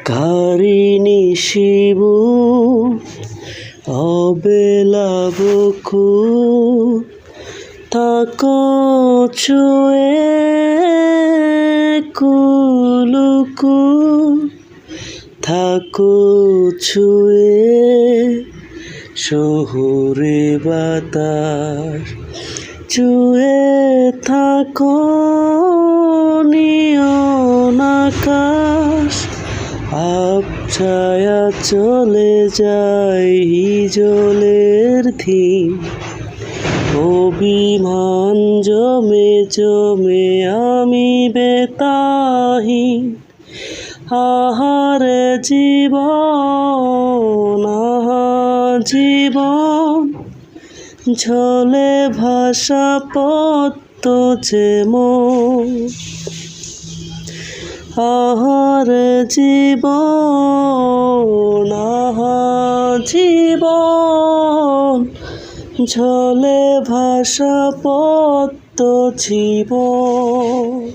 কারিণী শিবু অবেলা বুকু তাকো ছুঁয়ে কুলুকু থাকো ছুঁয়ে শহুরে বাতাস ছুঁয়ে থাকো নিয়ন আকাশ আবছায়া চলে যায় হিজলের থিম অভিমান জমে জমে আমি বেতাহীন আহারে জীবন জীবন ঝলে ভাষা পদ্ম যেমন আহারে জীবন জীবন ঝলে ভাষা পদ্ম জীবন।